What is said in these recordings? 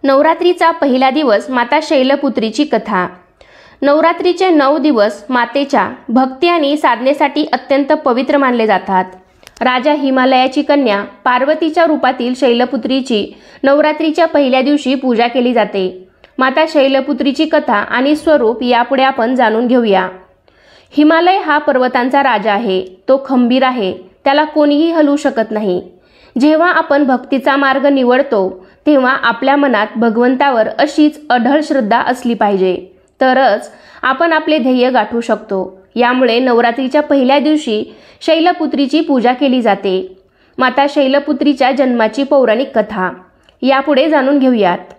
नवरात्रीचा पहिला दिवस माता शैलपुत्रीची कथा। नवरात्रीचे 9 दिवस मातेच्या भक्ती आणि साधनेसाठी अत्यंत पवित्र मानले जातात। राजा हिमालयाची कन्या पार्वतीच्या रूपातील शैलपुत्रीची नवरात्रीच्या पहिल्या दिवशी पूजा केली जाते। माता शैलपुत्रीची कथा आणि स्वरूप यापुढे आपण जाणून घेऊया। हिमालय हा पर्वतांचा राजा आहे। तो खंबीर आहे, त्याला कोणीही हलवू शकत नाही। जेव्हा आपण भक्तीचा मार्ग निवडतो तेव्हा आपल्या मनात भगवंतावर अशीच अढळ श्रद्धा असली पाहिजे, तरच आपण आपले ध्येय गाठू शकतो। यामुळे नवरात्रीच्या पहिल्या दिवशी शैलपुत्रीची पूजा केली जाते। माता शैलपुत्रीच्या जन्माची पौराणिक कथा यापुढे जाणून घेऊयात।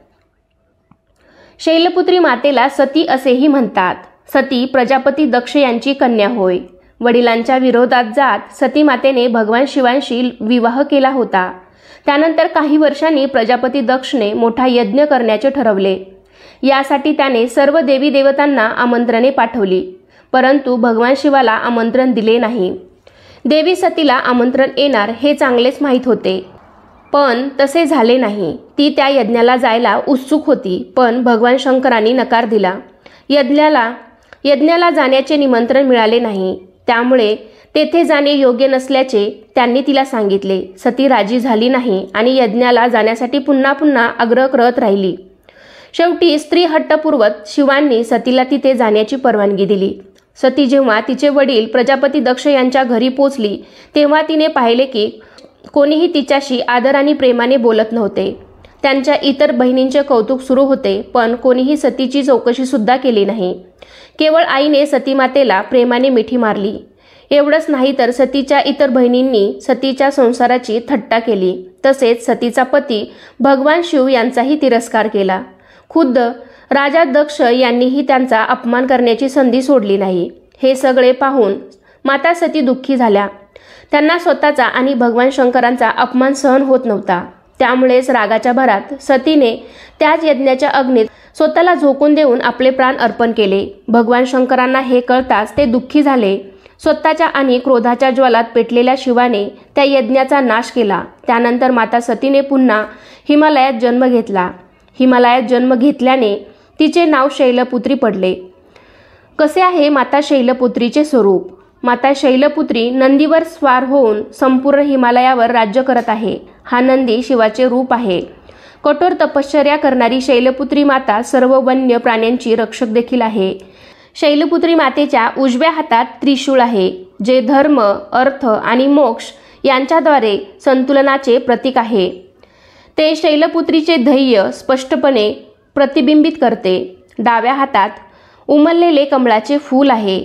शैलपुत्री मातेला सती असेही म्हणतात। सती प्रजापती दक्ष यांची कन्या होय। वडिलांच्या विरोधात जात सती मातेने भगवान शिवांशी विवाह केला होता। त्यानंतर काही वर्षांनी प्रजापती दक्षने मोठा यज्ञ करण्याचे ठरवले। यासाठी त्याने सर्व देवी देवतांना आमंत्रणे पाठवली, परंतु भगवान शिवाला आमंत्रण दिले नाही। देवी सतीला आमंत्रण येणार हे चांगलेच माहीत होते, पण तसे झाले नाही। ती त्या यज्ञाला जायला उत्सुक होती, पण भगवान शंकरांनी नकार दिला। यज्ञाला जाण्याचे निमंत्रण मिळाले नाही, त्यामुळे तेथे जाणे योग्य नसल्याचे त्यांनी तिला सांगितले। सती राजी झाली नाही आणि यज्ञाला जाण्यासाठी पुन्हा पुन्हा आग्रह करत राहिली। शेवटी स्त्री हट्टपूर्वक शिवांनी सतीला तिथे जाण्याची परवानगी दिली। सती जेव्हा तिचे वडील प्रजापती दक्ष यांच्या घरी पोचली तेव्हा तिने पाहिले की कोणीही तिच्याशी आदर आणि प्रेमाने बोलत नव्हते। त्यांच्या इतर बहिणींचे कौतुक सुरू होते, पण कोणीही सतीची चौकशी सुद्धा केली नाही। केवळ आईने सतीमातेला प्रेमाने मिठी मारली। एवढंच नाही तर सतीच्या इतर बहिणींनी सतीच्या संसाराची थट्टा केली। तसेच सतीचा पती भगवान शिव यांचाही तिरस्कार केला। खुद्द राजा दक्ष यांनीही त्यांचा अपमान करण्याची संधी सोडली नाही। हे सगळे पाहून माता सती दुःखी झाल्या। त्यांना स्वतःचा आणि भगवान शंकरांचा अपमान सहन होत नव्हता। त्यामुळेच रागाच्या भरात सतीने त्याच यज्ञाच्या अग्नीत स्वतःला झोकून देऊन आपले प्राण अर्पण केले। भगवान शंकरांना हे कळताच ते दुःखी झाले। स्वतःच्या आणि क्रोधाच्या ज्वालात पेटलेल्या शिवाने त्या यज्ञाचा नाश केला। त्यानंतर माता सतीने पुन्हा हिमालयात जन्म घेतला। हिमालयात जन्म घेतल्याने तिचे नाव शैलपुत्री पडले। कसे आहे माता शैलपुत्रीचे स्वरूप? माता शैलपुत्री नंदीवर स्वार होऊन संपूर्ण हिमालयावर राज्य करत आहे। हा नंदी शिवाचे रूप आहे। कठोर तपश्चर्या करणारी शैलपुत्री माता सर्व वन्य प्राण्यांची रक्षक देखील आहे। शैलपुत्री मातेच्या उजव्या हातात त्रिशूळ आहे, जे धर्म, अर्थ आणि मोक्ष यांच्याद्वारे संतुलनाचे प्रतीक आहे। ते शैलपुत्रीचे ध्येय स्पष्टपणे प्रतिबिंबित करते। डाव्या हातात उमललेले कमळाचे फूल आहे।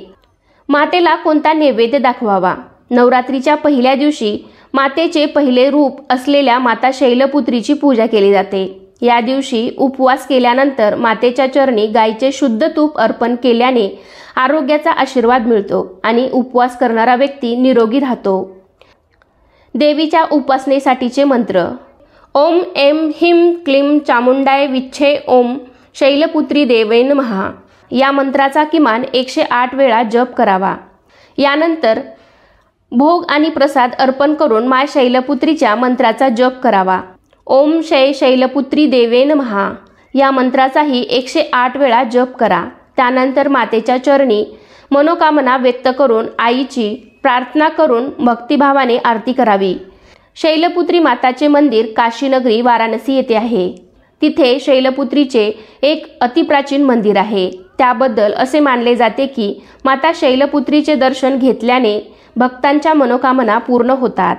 मातेला कोणता नैवेद्य दाखवावा? नवरात्रीच्या पहिल्या दिवशी मातेचे पहिले रूप असलेल्या माता शैलपुत्रीची पूजा केली जाते। या दिवशी उपवास केल्यानंतर मातेच्या चरणी गायीचे शुद्ध तूप अर्पण केल्याने आरोग्याचा आशीर्वाद मिळतो आणि उपवास करणारा व्यक्ती निरोगी राहतो। देवीच्या उपासनेसाठीचे मंत्र: ओम ऐं ह्रीं क्लीं चामुंडाय विच्छे ओम शैलपुत्री देवै नमः। या मंत्राचा किमान 108 वेळा जप करावा। यानंतर भोग आणि प्रसाद अर्पण करून माय शैलपुत्रीच्या मंत्राचा जप करावा। ओम शैलपुत्री देवे नमः या मंत्राचाही 108 वेळा जप करा। त्यानंतर मातेच्या चरणी मनोकामना व्यक्त करून आईची प्रार्थना करून भक्तिभावाने आरती करावी। शैलपुत्री माताचे मंदिर काशीनगरी वाराणसी येथे आहे। तिथे शैलपुत्रीचे एक अतिप्राचीन मंदिर आहे। त्याबद्दल असे मानले जाते की माता शैलपुत्रीचे दर्शन घेतल्याने भक्तांच्या मनोकामना पूर्ण होतात।